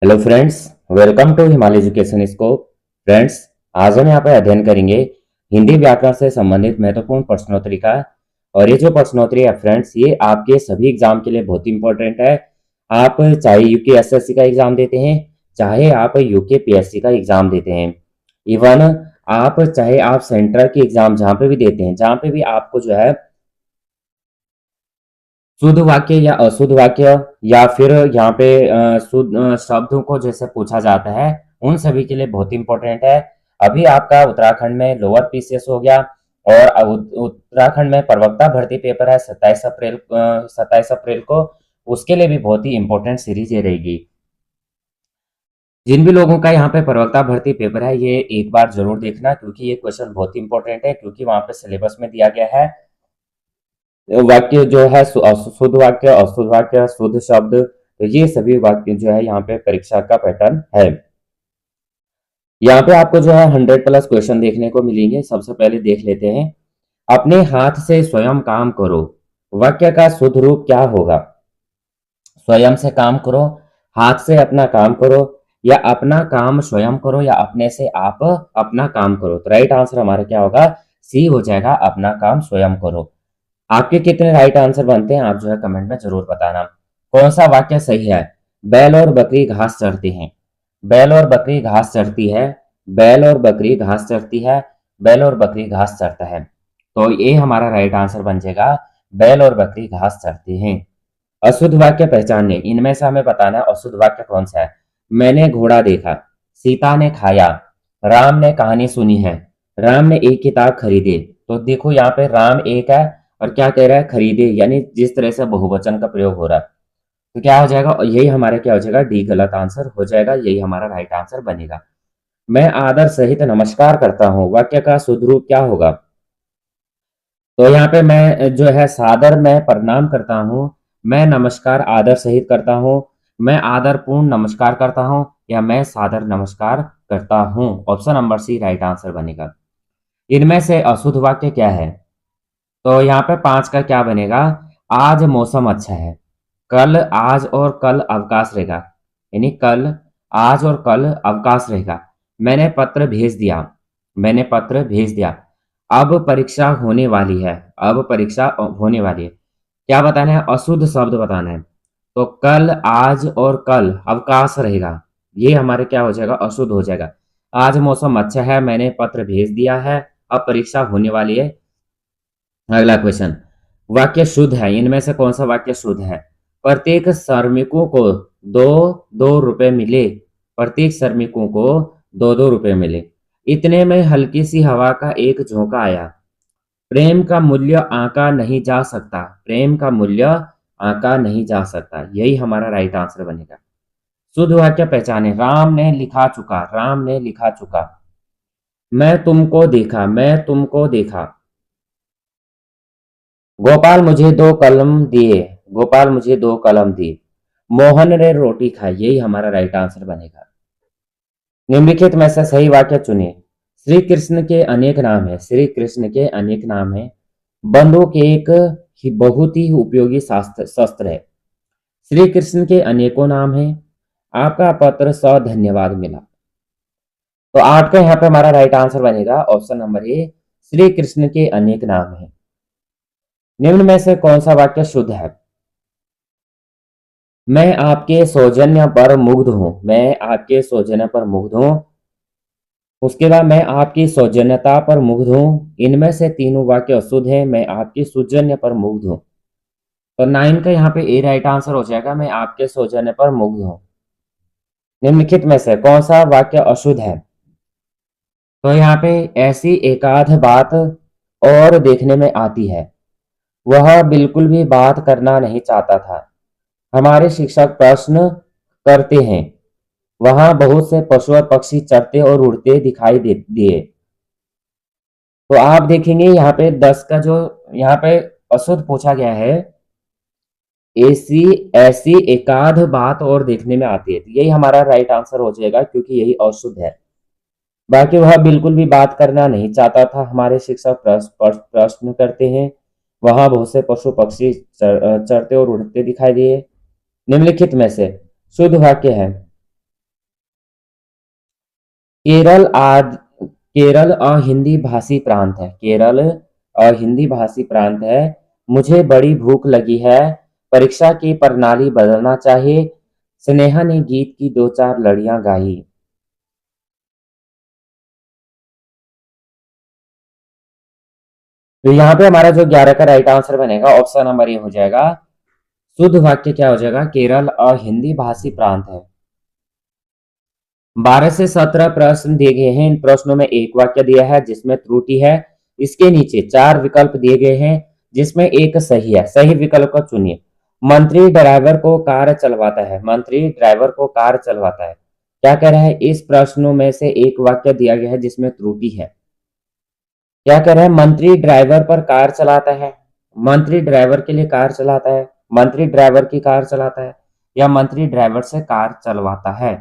Hello friends, welcome to Himalaya education scope. Friends, आज हम यहाँ पर अध्ययन करेंगे हिंदी व्याकरण से संबंधित महत्वपूर्ण प्रश्नोत्तरी का। और ये जो प्रश्नोत्तरी है फ्रेंड्स, ये आपके सभी एग्जाम के लिए बहुत इंपॉर्टेंट है। आप चाहे यूके का एग्जाम देते हैं, चाहे आप यूके पीएससी का एग्जाम देते हैं, इवन आप चाहे आप सेंट्रल की एग्जाम जहाँ पे भी देते हैं, जहाँ पे भी आपको जो है शुद्ध वाक्य या अशुद्ध वाक्य या फिर यहाँ पे शुद्ध शब्दों को जैसे पूछा जाता है, उन सभी के लिए बहुत इंपॉर्टेंट है। अभी आपका उत्तराखंड में लोअर पीसीएस हो गया और उत्तराखंड में प्रवक्ता भर्ती पेपर है 27 अप्रैल को। उसके लिए भी बहुत ही इंपॉर्टेंट सीरीज ये रहेगी। जिन भी लोगों का यहाँ पे प्रवक्ता भर्ती पेपर है, ये एक बार जरूर देखना, क्योंकि ये क्वेश्चन बहुत इंपॉर्टेंट है, क्योंकि वहां पे सिलेबस में दिया गया है वाक्य जो है शुद्ध वाक्य, अशुद्ध वाक्य, शुद्ध शब्द, तो ये सभी वाक्य जो है यहाँ पे परीक्षा का पैटर्न है। यहाँ पे आपको जो है 100+ क्वेश्चन देखने को मिलेंगे। सबसे पहले देख लेते हैं, अपने हाथ से स्वयं काम करो, वाक्य का शुद्ध रूप क्या होगा? स्वयं से काम करो, हाथ से अपना काम करो, या अपना काम स्वयं करो, या अपने से आप अपना काम करो। तो राइट आंसर हमारा क्या होगा? सी हो जाएगा, अपना काम स्वयं करो। आपके कितने राइट आंसर बनते हैं आप जो है कमेंट में जरूर बताना। कौन सा वाक्य सही है? बैल और बकरी घास चरती हैं। बैल और बकरी घास चरती है, बैल और बकरी घास चरती है, बैल और बकरी घास चरता है। तो ये हमारा राइट आंसर बन जाएगा, बैल और बकरी घास चरती हैं। अशुद्ध वाक्य पहचानने, इनमें से हमें बताना है अशुद्ध वाक्य कौन सा है। मैंने घोड़ा देखा, सीता ने खाया, राम ने कहानी सुनी है, राम ने एक किताब खरीदी। तो देखो यहाँ पे राम एक है और क्या कह रहा है? खरीदे, यानी जिस तरह से बहुवचन का प्रयोग हो रहा है, तो क्या हो जाएगा? यही हमारा क्या हो जाएगा? डी गलत आंसर हो जाएगा, यही हमारा राइट आंसर बनेगा। मैं आदर सहित नमस्कार करता हूँ, वाक्य का शुद्ध रूप क्या होगा? तो यहाँ पे मैं जो है सादर मैं प्रणाम करता हूँ, मैं नमस्कार आदर सहित करता हूँ, मैं आदर पूर्ण नमस्कार करता हूँ, या मैं सादर नमस्कार करता हूँ। Option number C right answer बनेगा। इनमें से अशुद्ध वाक्य क्या है? तो यहाँ पे 5 का क्या बनेगा? आज मौसम अच्छा है, कल, आज और कल अवकाश रहेगा, यानी कल, आज और कल अवकाश रहेगा। मैंने पत्र भेज दिया, मैंने पत्र भेज दिया। अब परीक्षा होने वाली है, अब परीक्षा होने वाली है। क्या बताना है? अशुद्ध शब्द बताना है। तो कल, आज और कल अवकाश रहेगा, ये हमारे क्या हो जाएगा? अशुद्ध हो जाएगा। आज मौसम अच्छा है, मैंने पत्र भेज दिया है, अब परीक्षा होने वाली है। अगला क्वेश्चन, वाक्य शुद्ध है, इनमें से कौन सा वाक्य शुद्ध है? प्रत्येक श्रमिकों को 2-2 रुपए मिले, प्रत्येक श्रमिकों को 2-2 रुपए मिले। इतने में हल्की सी हवा का एक झोंका आया, प्रेम का मूल्य आंका नहीं जा सकता, प्रेम का मूल्य आंका नहीं जा सकता। यही हमारा राइट आंसर बनेगा। शुद्ध वाक्य पहचाने, राम ने लिखा चुका, राम ने लिखा चुका। मैं तुमको देखा, मैं तुमको देखा। गोपाल मुझे 2 कलम दिए, गोपाल मुझे 2 कलम दिए। मोहन ने रोटी खाई, यही हमारा राइट आंसर बनेगा। निम्नलिखित में से सही वाक्य चुनिए। श्री कृष्ण के अनेक नाम है, श्री कृष्ण के अनेक नाम है। बंदूक एक ही बहुत ही उपयोगी शस्त्र है। श्री कृष्ण के अनेकों नाम है। आपका पत्र धन्यवाद मिला। तो 8 का यहाँ पे हमारा राइट आंसर बनेगा option number A, Shri Krishna के अनेक नाम है। निम्न में से कौन सा वाक्य शुद्ध है? मैं आपके सौजन्य पर मुग्ध हूं, मैं आपके सौजन्य पर मुग्ध हूं। उसके बाद मैं आपकी सौजन्यता पर मुग्ध हूं। इनमें से तीनों वाक्य अशुद्ध हैं। मैं आपके सौजन्य पर मुग्ध हूं। तो 9 का यहाँ पे ए राइट आंसर हो जाएगा, मैं आपके सौजन्य पर मुग्ध हूं। निम्नलिखित में से कौन सा वाक्य अशुद्ध है? तो यहाँ पे ऐसी एकाध बात और देखने में आती है, वह बिल्कुल भी बात करना नहीं चाहता था। हमारे शिक्षक प्रश्न करते हैं, वहां बहुत से पशु और पक्षी चरते और उड़ते दिखाई दे दिए। तो आप देखेंगे यहाँ पे 10 का जो यहाँ पे अशुद्ध पूछा गया है, ऐसी ऐसी एकाध बात और देखने में आती है, तो यही हमारा राइट आंसर हो जाएगा, क्योंकि यही अशुद्ध है। बाकी वह बिल्कुल भी बात करना नहीं चाहता था, हमारे शिक्षक प्रश्न करते हैं, वहां बहुत से पशु पक्षी चरते और उड़ते दिखाई दिए। निम्नलिखित में से शुद्ध वाक्य है। केरल हिंदी भाषी प्रांत है। केरल हिंदी भाषी प्रांत है। मुझे बड़ी भूख लगी है। परीक्षा की प्रणाली बदलना चाहिए। स्नेहा ने गीत की दो चार लड़ियां गाई। तो यहाँ पे हमारा जो 11 का राइट आंसर बनेगा ऑप्शन नंबर ए हो जाएगा। शुद्ध वाक्य क्या हो जाएगा? केरल हिंदी भाषी प्रांत है। 12 से 17 प्रश्न दिए गए हैं। इन प्रश्नों में एक वाक्य दिया है जिसमें त्रुटि है। इसके नीचे 4 विकल्प दिए गए हैं जिसमें एक सही है। सही विकल्प को चुनिए। मंत्री ड्राइवर को कार चलवाता है। मंत्री ड्राइवर को कार चलवाता है। क्या कह रहा है? इस प्रश्नों में से एक वाक्य दिया गया है जिसमें त्रुटि है। क्या कह रहा है? मंत्री ड्राइवर पर कार चलाता है। मंत्री ड्राइवर के लिए कार चलाता है। मंत्री ड्राइवर की कार चलाता है या मंत्री ड्राइवर से कार चलवाता है।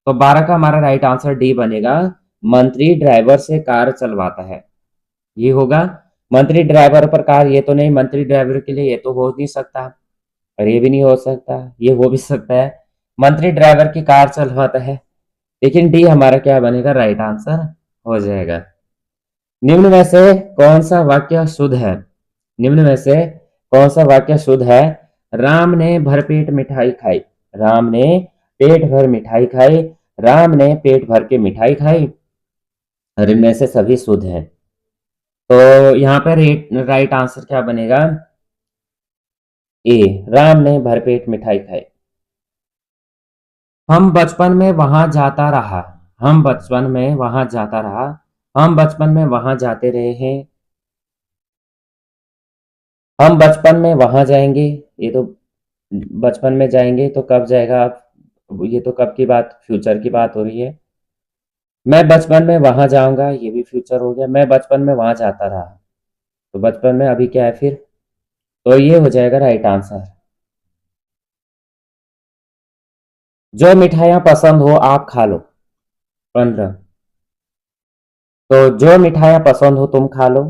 तो 12 का हमारा राइट आंसर डी बनेगा। मंत्री ड्राइवर से कार चलवाता है। ये होगा। मंत्री ड्राइवर पर कार, ये तो नहीं। मंत्री ड्राइवर के लिए ये तो हो नहीं सकता और ये भी नहीं हो सकता। ये हो भी सकता है। मंत्री ड्राइवर की कार चलवाता है। लेकिन डी हमारा क्या बनेगा? राइट आंसर हो जाएगा। निम्न में से कौन सा वाक्य शुद्ध है? निम्न में से कौन सा वाक्य शुद्ध है? राम ने भरपेट मिठाई खाई। राम ने पेट भर मिठाई खाई। राम ने पेट भर के मिठाई खाई। और इनमें से सभी शुद्ध हैं। तो यहाँ पर राइट आंसर क्या बनेगा? ए, राम ने भरपेट मिठाई खाई। हम बचपन में वहां जाता रहा। हम बचपन में वहां जाता रहा। हम बचपन में वहां जाते रहे हैं। हम बचपन में वहां जाएंगे। ये तो बचपन में जाएंगे तो कब जाएगा आप? ये तो कब की बात? फ्यूचर की बात हो रही है। मैं बचपन में वहां जाऊंगा, ये भी फ्यूचर हो गया। मैं बचपन में वहां जाता रहा, तो बचपन में अभी क्या है फिर? तो ये हो जाएगा राइट आंसर। जो मिठाइयाँ पसंद हो आप खा लो। 15। तो जो मिठाइयाँ पसंद हो तुम खा लो।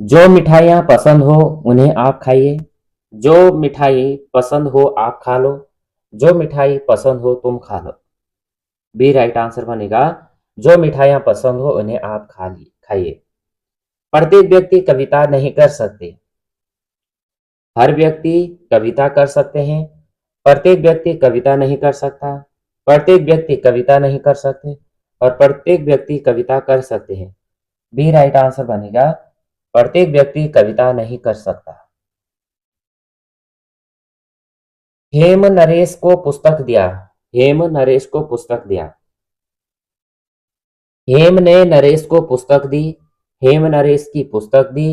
जो मिठाइयाँ पसंद हो उन्हें आप खाइए। जो मिठाई पसंद हो आप खा लो। जो मिठाई पसंद हो तुम खा लो। बी राइट आंसर बनेगा। जो मिठाइयाँ पसंद हो उन्हें आप खाइए। प्रत्येक व्यक्ति कविता नहीं कर सकते। हर व्यक्ति कविता कर सकते हैं। प्रत्येक व्यक्ति कविता नहीं कर सकता। प्रत्येक व्यक्ति कविता नहीं कर सकते और प्रत्येक व्यक्ति कविता कर सकते हैं। बी राइट आंसर बनेगा। प्रत्येक व्यक्ति कविता नहीं कर सकता। हेम नरेश को पुस्तक दिया। हेम नरेश को पुस्तक दिया। हेम ने नरेश को पुस्तक दी। हेम नरेश की पुस्तक दी।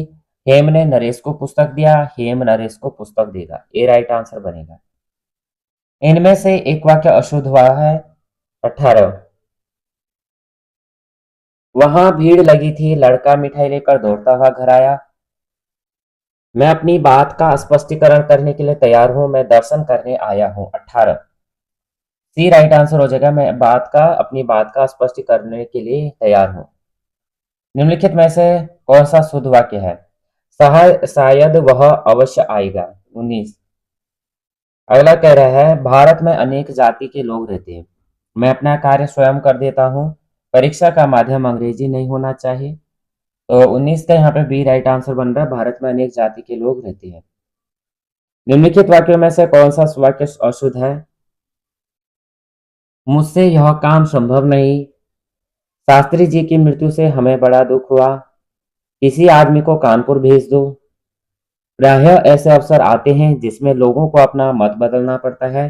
हेम ने नरेश को पुस्तक दिया। हेम नरेश को पुस्तक देगा। ए राइट आंसर बनेगा। इनमें से एक वाक्य अशुद्ध हुआ है। 18। वहां भीड़ लगी थी। लड़का मिठाई लेकर दौड़ता हुआ घर आया। मैं अपनी बात का स्पष्टीकरण करने के लिए तैयार हूं। मैं दर्शन करने आया हूं। 18। सी राइट आंसर हो जाएगा। मैं अपनी बात का स्पष्ट करने के लिए तैयार हूं। निम्नलिखित में से कौन सा शुद्ध वाक्य है? शायद वह अवश्य आएगा। 19। अगला कह रहा है भारत में अनेक जाति के लोग रहते हैं। मैं अपना कार्य स्वयं कर देता हूँ। परीक्षा का माध्यम अंग्रेजी नहीं होना चाहिए। तो 19 का यहाँ पे बी राइट आंसर बन रहा है। भारत में अनेक जाति के लोग रहते हैं। निम्नलिखित वाक्यों में से कौन सा वाक्य अशुद्ध है? मुझसे यह काम संभव नहीं। शास्त्री जी की मृत्यु से हमें बड़ा दुख हुआ। किसी आदमी को कानपुर भेज दो। प्रायः ऐसे अवसर आते हैं जिसमें लोगों को अपना मत बदलना पड़ता है।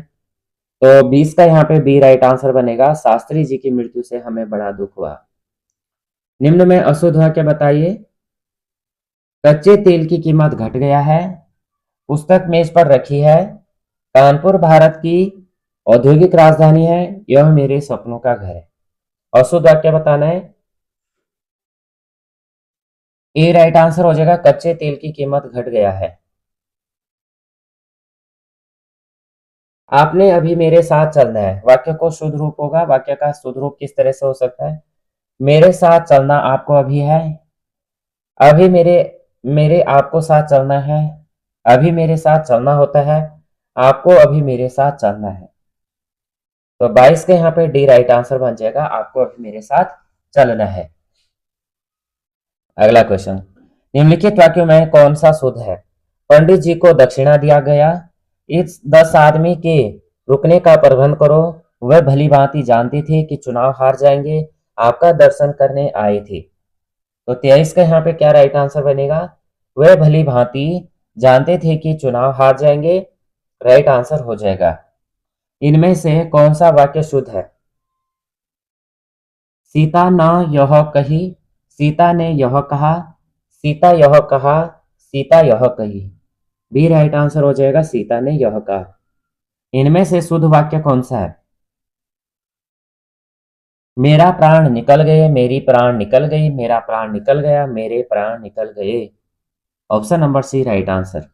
तो 20 का यहाँ पे बी राइट आंसर बनेगा। शास्त्री जी की मृत्यु से हमें बड़ा दुख हुआ। निम्न में अशुद्ध वाक्य बताइए। कच्चे तेल की कीमत घट गया है। पुस्तक मेज पर रखी है। कानपुर भारत की औद्योगिक राजधानी है। यह मेरे सपनों का घर है। अशुद्ध वाक्य बताना है। ए राइट आंसर हो जाएगा। कच्चे तेल की कीमत घट गया है। आपने अभी मेरे साथ चलना है। वाक्य को शुद्ध रूप होगा। वाक्य का शुद्ध रूप किस तरह से हो सकता है? मेरे साथ चलना आपको अभी है। अभी मेरे मेरे आपको साथ चलना है। अभी मेरे साथ चलना होता है। आपको अभी मेरे साथ चलना है। तो 22 का यहाँ पे डी राइट आंसर बन जाएगा। आपको अभी मेरे साथ चलना है। अगला क्वेश्चन, निम्नलिखित वाक्यों में कौन सा शुद्ध है? पंडित जी को दक्षिणा दिया गया। इस 10 आदमी के रुकने का प्रबंध करो। वह भली भांति जानते थे कि चुनाव हार जाएंगे, आपका दर्शन करने आए थे। तो 23 का यहाँ पे क्या राइट आंसर बनेगा? वह भली भांति जानते थे कि चुनाव हार जाएंगे, राइट आंसर हो जाएगा। इनमें से कौन सा वाक्य शुद्ध है? सीता न यह कही, सीता ने यह कहा, सीता यह कहा, सीता यह कही। बी राइट आंसर हो जाएगा, सीता ने यह कहा। इनमें से शुद्ध वाक्य कौन सा है? मेरा प्राण निकल गए, मेरी प्राण निकल गई, मेरा प्राण निकल गया, मेरे प्राण निकल गए। Option number C right answer.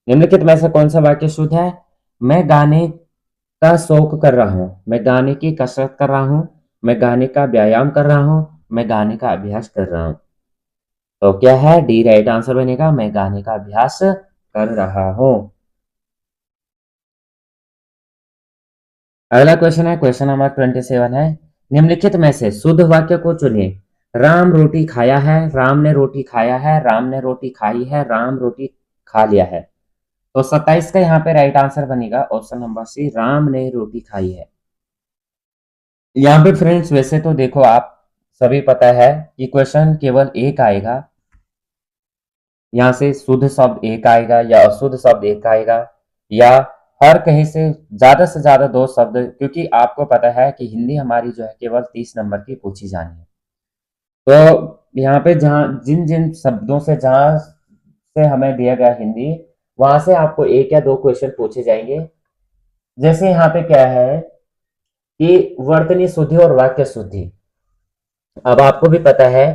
निम्नलिखित में से कौन सा वाक्य शुद्ध है? मैं गाने का शौक कर रहा हूं, मैं गाने की कसरत कर रहा हूं, मैं गाने का व्यायाम कर रहा हूं, मैं गाने का अभ्यास कर रहा हूं। तो क्या है? डी राइट आंसर बनेगा, मैं गाने का अभ्यास कर रहा हूं। अगला क्वेश्चन है, क्वेश्चन नंबर 27 है, निम्नलिखित में से शुद्ध वाक्य को चुनिए। राम रोटी खाया है, राम ने रोटी खाया है, राम ने रोटी खाई है, राम रोटी खा लिया है। तो 27 का यहाँ पे राइट आंसर बनेगा ऑप्शन नंबर सी, राम ने रोटी खाई है। यहाँ पे फ्रेंड्स वैसे तो देखो, आप सभी पता है कि क्वेश्चन केवल एक आएगा, यहाँ से शुद्ध शब्द एक आएगा या अशुद्ध शब्द एक आएगा, या हर कहीं से ज्यादा दो शब्द, क्योंकि आपको पता है कि हिंदी हमारी जो है केवल 30 नंबर की पूछी जानी है। तो यहाँ पे जहाँ जिन जिन शब्दों से जहाँ से हमें दिया गया हिंदी, वहां से आपको एक या दो क्वेश्चन पूछे जाएंगे। जैसे यहाँ पे क्या है कि वर्तनी शुद्धि और वाक्य शुद्धि। अब आपको भी पता है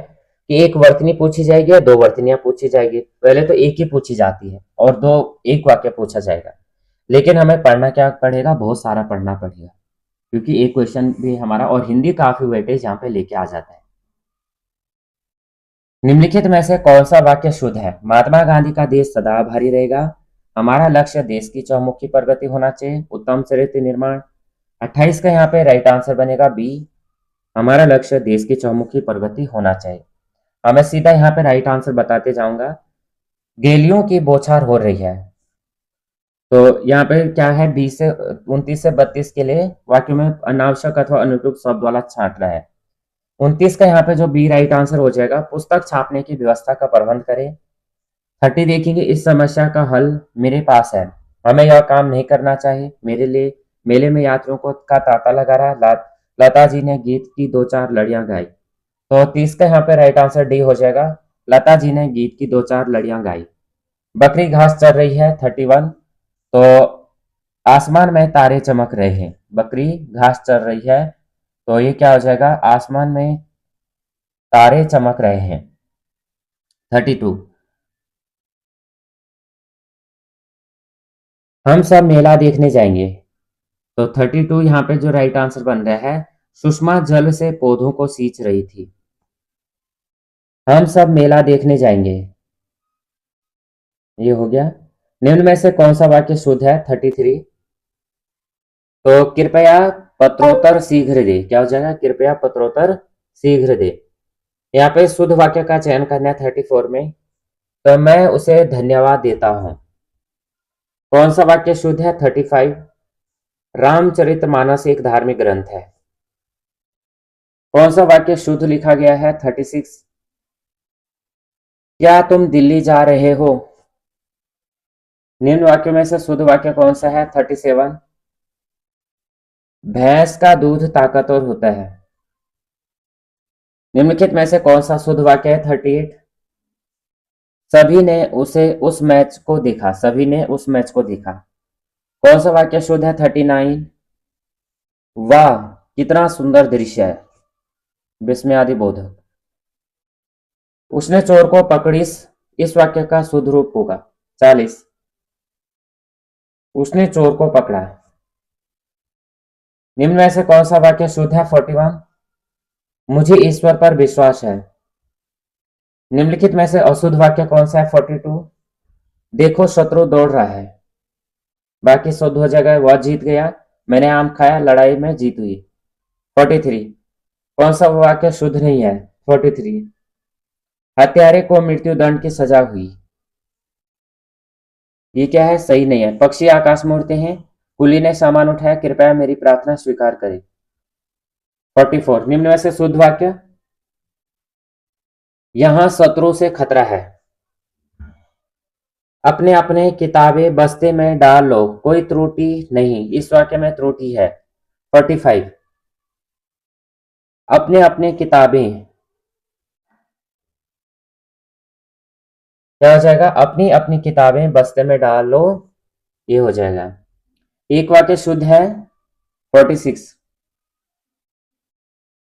कि एक वर्तनी पूछी जाएगी या दो वर्तनियां पूछी जाएगी। पहले तो एक ही पूछी जाती है और दो एक वाक्य पूछा जाएगा, लेकिन हमें पढ़ना क्या पड़ेगा? बहुत सारा पढ़ना पड़ेगा, क्योंकि एक क्वेश्चन भी हमारा, और हिंदी काफी वेटेज यहाँ पे लेके आ जाता है। निम्नलिखित में से कौन सा वाक्य शुद्ध है? महात्मा गांधी का देश सदा आभारी रहेगा, हमारा लक्ष्य देश की चौमुखी प्रगति होना चाहिए, उत्तम चरित्र निर्माण। 28 का यहाँ पे राइट आंसर बनेगा बी, हमारा लक्ष्य देश की चौमुखी प्रगति होना चाहिए। मैं सीधा यहाँ पे राइट आंसर बताते जाऊंगा। गेलियों की बौछार हो रही है। तो यहाँ पे क्या है? 20 से 29 से 32 के लिए वाक्य में अनावश्यक अथवा अनुपयुक्त शब्द वाला छांट रहा है। 29 का यहाँ पे जो बी राइट आंसर हो जाएगा, पुस्तक छापने की व्यवस्था का प्रबंध करें। 30 देखेंगे, इस समस्या का हल मेरे पास है, हमें यह काम नहीं करना चाहिए, मेरे लिए मेले में यात्रियों को का तांता लगा रहा। लता जी ने गीत की दो चार लड़ियां गाई। तो 30 का यहाँ पे राइट आंसर डी हो जाएगा, लता जी ने गीत की दो चार लड़ियां गाई। बकरी घास चर रही है 31, तो आसमान में तारे चमक रहे हैं, बकरी घास चर रही है, तो ये क्या हो जाएगा? आसमान में तारे चमक रहे हैं। 32, हम सब मेला देखने जाएंगे। तो 32 यहाँ पे जो राइट आंसर बन रहा है, सुषमा जल से पौधों को सींच रही थी। हम सब मेला देखने जाएंगे, ये हो गया। निम्न में से कौन सा वाक्य शुद्ध है? 33, तो कृपया पत्रोत्तर शीघ्र दे, क्या हो जाएगा? कृपया पत्रोत्तर शीघ्र दे। यहाँ पे शुद्ध वाक्य का चयन करना है 34 में, तो मैं उसे धन्यवाद देता हूं। कौन सा वाक्य शुद्ध है? 35, रामचरितमानस एक धार्मिक ग्रंथ है। कौन सा वाक्य शुद्ध लिखा गया है? 36, क्या तुम दिल्ली जा रहे हो? निम्न वाक्यों में से शुद्ध वाक्य कौन सा है? 37, भैंस का दूध ताकतवर होता है। निम्नलिखित में से कौन सा शुद्ध वाक्य है? 38, सभी ने उस मैच को देखा, सभी ने उस मैच को देखा। कौन सा वाक्य शुद्ध है? 39, वाह कितना सुंदर दृश्य है, विस्मयादि बोधक। उसने चोर को पकड़ी, इस वाक्य का शुद्ध रूप होगा 40, उसने चोर को पकड़ा। निम्न में से कौन सा वाक्य शुद्ध है? 41, मुझे ईश्वर पर विश्वास है। निम्नलिखित में से अशुद्ध वाक्य कौन सा है? 42, देखो शत्रु दौड़ रहा है। बाकी शुद्ध हो जाएगा, वह जीत गया, मैंने आम खाया, लड़ाई में जीत हुई। 43। कौन सा वाक्य शुद्ध नहीं है? 43। हत्यारे को मृत्यु दंड की सजा हुई। ये क्या है? सही नहीं है। पक्षी आकाश में उड़ते हैं, कुली ने सामान उठाया, कृपया मेरी प्रार्थना स्वीकार करें। 44। निम्न में से शुद्ध वाक्य। यहां शत्रु से खतरा है। अपने अपने किताबें बस्ते में डाल लो, कोई त्रुटि नहीं। इस वाक्य में त्रुटि है। 45। अपने अपने किताबें, क्या हो जाएगा? अपनी अपनी किताबें बस्ते में डाल लो, ये हो जाएगा। एक वाक्य शुद्ध है। 46।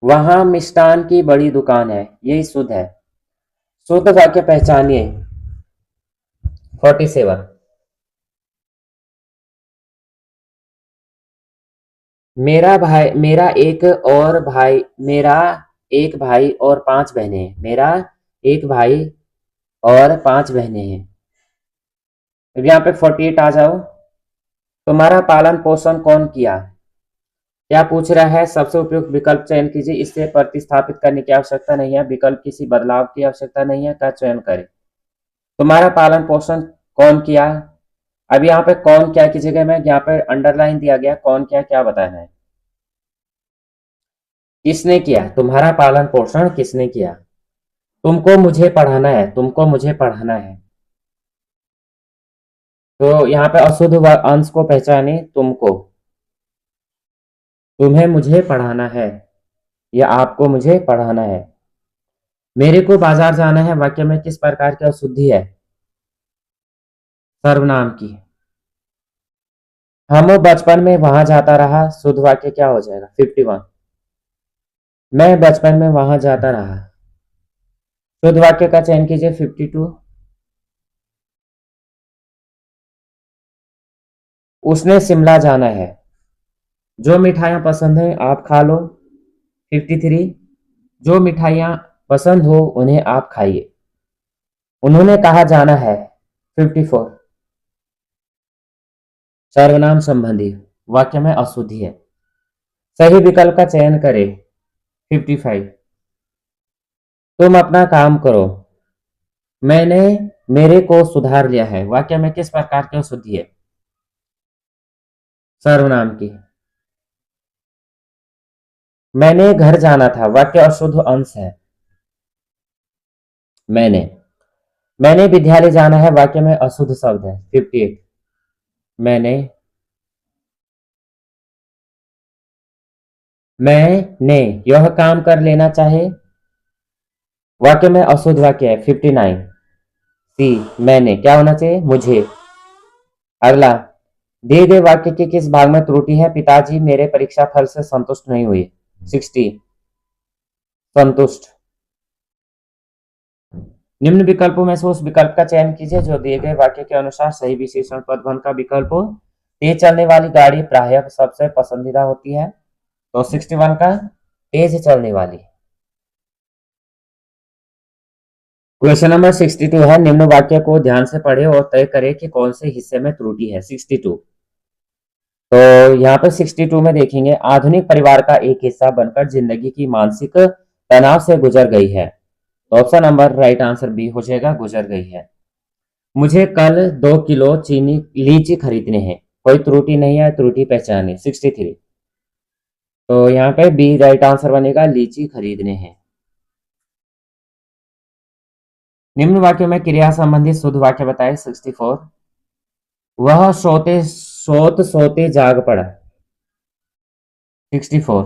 वहां मिष्ठान की बड़ी दुकान है, यही शुद्ध है। शुद्ध वाक्य पहचानिए। 47। मेरा एक भाई और 5 बहनें हैं। मेरा एक भाई और 5 बहनें हैं। यहाँ पे 48 आ जाओ। तुम्हारा पालन पोषण कौन किया? क्या पूछ रहा है? सबसे उपयुक्त विकल्प चयन कीजिए, इसे प्रतिस्थापित करने की आवश्यकता नहीं है, विकल्प किसी बदलाव की आवश्यकता नहीं है, का चयन करें। तुम्हारा पालन पोषण कौन किया? अब यहाँ पे कौन क्या की जगह में यहाँ पे अंडरलाइन दिया गया, कौन क्या क्या बताना है। किसने किया? तुम्हारा पालन पोषण किसने किया? तुमको मुझे पढ़ाना है, तुमको मुझे पढ़ाना है। तो यहाँ पे अशुद्ध अंश को पहचाने। तुमको, तुम्हें मुझे पढ़ाना है, या आपको मुझे पढ़ाना है। मेरे को बाजार जाना है वाक्य में किस प्रकार की अशुद्धि है? सर्वनाम की। हम बचपन में वहां जाता रहा, शुद्ध वाक्य क्या हो जाएगा? 51। मैं बचपन में वहां जाता रहा। शुद्ध वाक्य का चयन कीजिए। 52। उसने शिमला जाना है। जो मिठाइयाँ पसंद है आप खा लो। 53। जो मिठाइयाँ पसंद हो उन्हें आप खाइए। उन्होंने कहा जाना है। 54। सर्वनाम संबंधी वाक्य में अशुद्धि है। सही विकल्प का चयन करें। 55। तुम अपना काम करो। मैंने मेरे को सुधार लिया है, वाक्य में किस प्रकार की अशुद्धि है? सर्वनाम की। मैंने घर जाना था, वाक्य अशुद्ध अंश है। मैंने विद्यालय जाना है, वाक्य में अशुद्ध शब्द है। 58। मैंने मैंने यह काम कर लेना चाहे, वाक्य में अशुद्ध वाक्य है। 59। सी। मैंने क्या होना चाहिए? मुझे। अगला, दिए गए वाक्य के किस भाग में त्रुटि है? पिताजी मेरे परीक्षा फल से संतुष्ट नहीं हुए। 60। संतुष्ट। निम्न विकल्पों में से उस विकल्प का चयन कीजिए जो दिए गए वाक्य के अनुसार सही विशेषण पदभ्रम का विकल्प हो। तेज चलने वाली गाड़ी प्रायः सबसे पसंदीदा होती है, तो 61 का तेज चलने वाली। क्वेश्चन नंबर 62 है, निम्न वाक्य को ध्यान से पढ़े और तय करें कि कौन से हिस्से में त्रुटि है। 62। तो यहाँ पर 62 में देखेंगे, आधुनिक परिवार का एक हिस्सा बनकर जिंदगी की मानसिक तनाव से गुजर गई है। तो option number right answer B हो जाएगा, गुजर गई है। मुझे कल 2 किलो चीनी लीची खरीदने हैं, कोई त्रुटि नहीं है, त्रुटि पहचाने। 63। तो यहाँ पे बी राइट आंसर बनेगा, लीची खरीदने हैं। निम्न वाक्य में क्रिया संबंधी शुद्ध वाक्य बताए। 64। वह सोते जाग पड़ा। 64।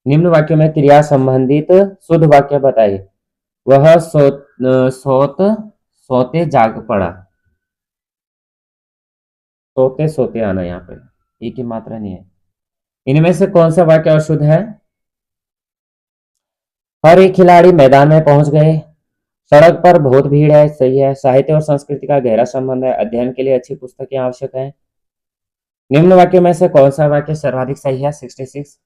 निम्न वाक्य में क्रिया संबंधित शुद्ध वाक्य बताइए। वह सोत सोते जाग पड़ा। सोते सोते आना यहाँ पे एक ही मात्रा नहीं है। इनमें से कौन सा वाक्य अशुद्ध है? हर एक खिलाड़ी मैदान में पहुंच गए। सड़क पर बहुत भीड़ है, सही है। साहित्य और संस्कृति का गहरा संबंध है, अध्ययन के लिए अच्छी पुस्तकें आवश्यक है। निम्न वाक्य में से कौन सा वाक्य सर्वाधिक सही है? 66।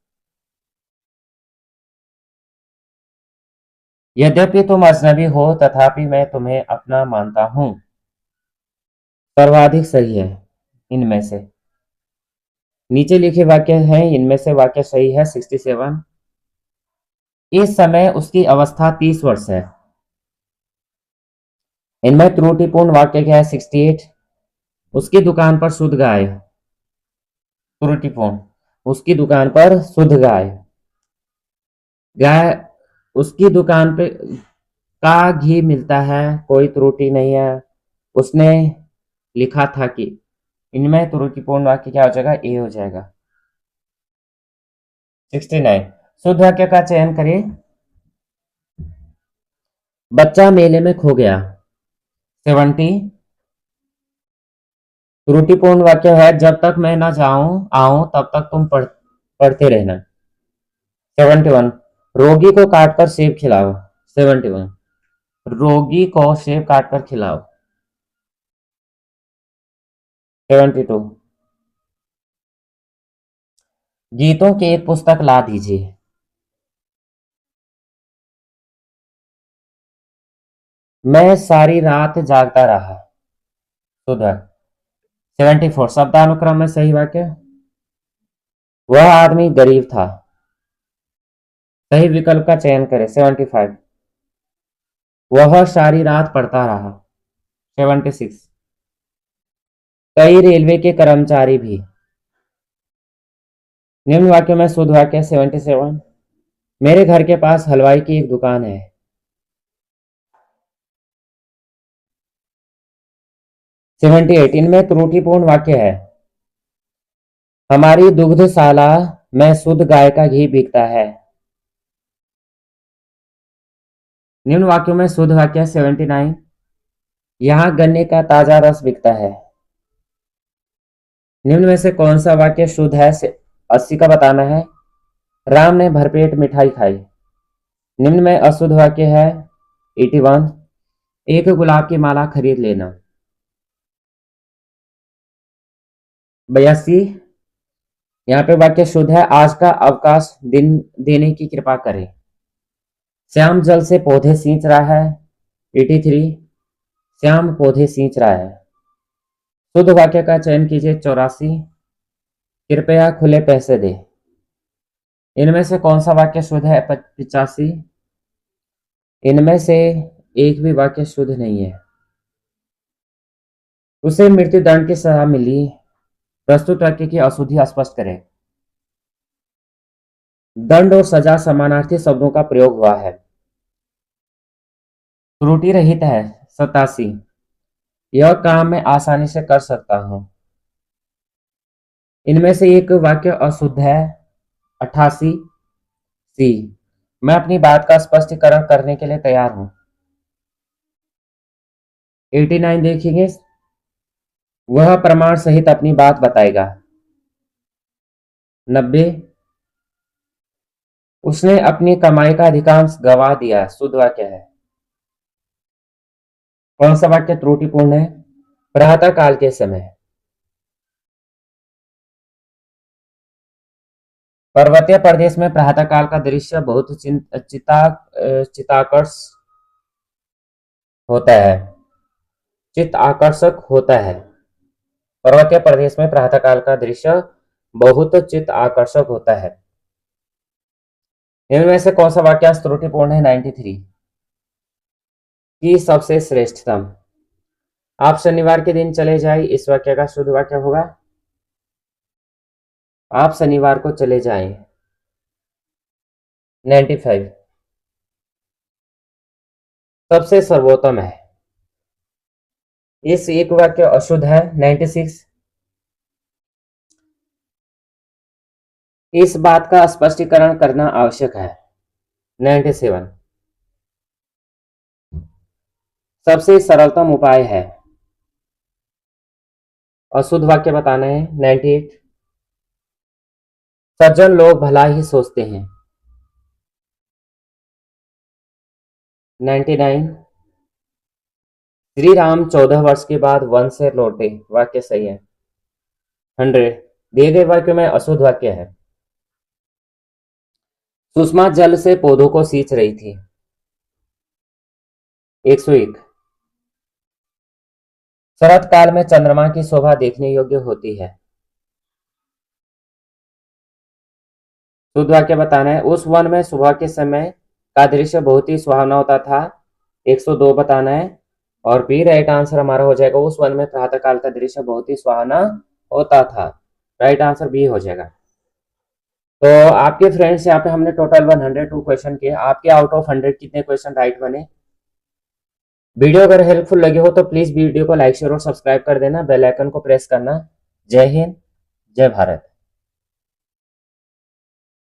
यद्यपि तुम अजनबी हो तथापि मैं तुम्हें अपना मानता हूं, सर्वाधिक सही है इनमें से। नीचे लिखे वाक्य हैं, इनमें से वाक्य सही है 67। इस समय उसकी अवस्था 30 वर्ष है। इनमें त्रुटिपूर्ण वाक्य क्या है 68। उसकी दुकान पर शुद्ध गाय। त्रुटिपूर्ण। उसकी दुकान पर शुद्ध गाय। गाय। उसकी दुकान पे का घी मिलता है, कोई त्रुटि नहीं है। उसने लिखा था कि। इनमें त्रुटिपूर्ण वाक्य क्या हो जाएगा, ए हो जाएगा। 69। शुद्ध वाक्य का चयन करिए। बच्चा मेले में खो गया। 70। त्रुटिपूर्ण वाक्य है, जब तक मैं न जाऊं आऊं तब तक तुम पढ़ते रहना। 71। रोगी को काटकर सेब खिलाओ। 71। रोगी को सेब काटकर खिलाओ। 72। गीतों की एक पुस्तक ला दीजिए। मैं सारी रात जागता रहा। सुधर। 74। शब्दानुक्रम में सही वाक्य। वह आदमी गरीब था। सही विकल्प का चयन करें। 75। वह सारी रात पढ़ता रहा। 76। कई रेलवे के कर्मचारी भी। निम्न वाक्यों में शुद्ध वाक्य 77। मेरे घर के पास हलवाई की एक दुकान है। 78। इनमें त्रुटिपूर्ण वाक्य है। हमारी दुग्धशाला में शुद्ध गाय का घी बिकता है। निम्न वाक्यों में शुद्ध वाक्य 79। यहाँ गन्ने का ताजा रस बिकता है। निम्न में से कौन सा वाक्य शुद्ध है, 80 का बताना है। राम ने भरपेट मिठाई खाई। निम्न में अशुद्ध वाक्य है 81। एक गुलाब की माला खरीद लेना। 82। यहाँ पे वाक्य शुद्ध है, आज का अवकाश दिन देने की कृपा करें। श्याम जल से पौधे सींच रहा है। 83। श्याम पौधे सींच रहा है। शुद्ध वाक्य का चयन कीजिए। 84। कृपया खुले पैसे दे। इनमें से कौन सा वाक्य शुद्ध है, 85। इनमें से एक भी वाक्य शुद्ध नहीं है। उसे मृत्यु दंड की सजा मिली। प्रस्तुत वाक्य की अशुद्धि स्पष्ट करें। दंड और सजा समानार्थी शब्दों का प्रयोग हुआ है। त्रुटि रहित है 87। यह काम मैं आसानी से कर सकता हूं। इनमें से एक वाक्य अशुद्ध है 88। सी। मैं अपनी बात का स्पष्टीकरण करने के लिए तैयार हूं। 89 देखेंगे। वह प्रमाण सहित अपनी बात बताएगा। 90। उसने अपनी कमाई का अधिकांश गवा दिया। शुद्ध वाक्य है। कौन सा वाक्य त्रुटिपूर्ण है, प्रातः काल के समय। पर्वतीय प्रदेश में प्रातः काल का दृश्य बहुत चिताकर्ष होता है। चित्त आकर्षक होता है। पर्वतीय प्रदेश में प्रातःकाल का दृश्य बहुत चित्त आकर्षक होता है। इनमें से कौन सा वाक्यांश त्रुटिपूर्ण है, 93। की सबसे श्रेष्ठतम। आप शनिवार के दिन चले जाए, इस वाक्य का शुद्ध वाक्य होगा आप शनिवार को चले जाएं। 95। सबसे सर्वोत्तम है। इस एक वाक्य अशुद्ध है। 96। इस बात का स्पष्टीकरण करना आवश्यक है। 97। सबसे सरलतम उपाय है। अशुद्ध वाक्य बताना है। 98। सज्जन लोग भला ही सोचते हैं। 99। श्री राम 14 वर्ष के बाद वन से लौटे। वाक्य सही है। 100। दिए गए वाक्य में अशुद्ध वाक्य है। सुषमा जल से पौधों को सींच रही थी। 101। शरत काल में चंद्रमा की शोभा देखने योग्य होती है। शुद्ध वाक्य बताना है। उस वन में सुबह के समय का दृश्य बहुत ही सुहावना होता था, 102 बताना है। और बी राइट आंसर हमारा हो जाएगा, उस वन में प्रातः काल का दृश्य बहुत ही सुहावना होता था। राइट आंसर बी हो जाएगा। तो आपके फ्रेंड्स यहाँ पे हमने टोटल 102 क्वेश्चन किए। आपके आउट ऑफ 100 कितने क्वेश्चन राइट बने? वीडियो अगर हेल्पफुल लगे हो तो प्लीज वीडियो को लाइक शेयर और सब्सक्राइब कर देना, बेल आइकन को प्रेस करना। जय हिंद, जय भारत।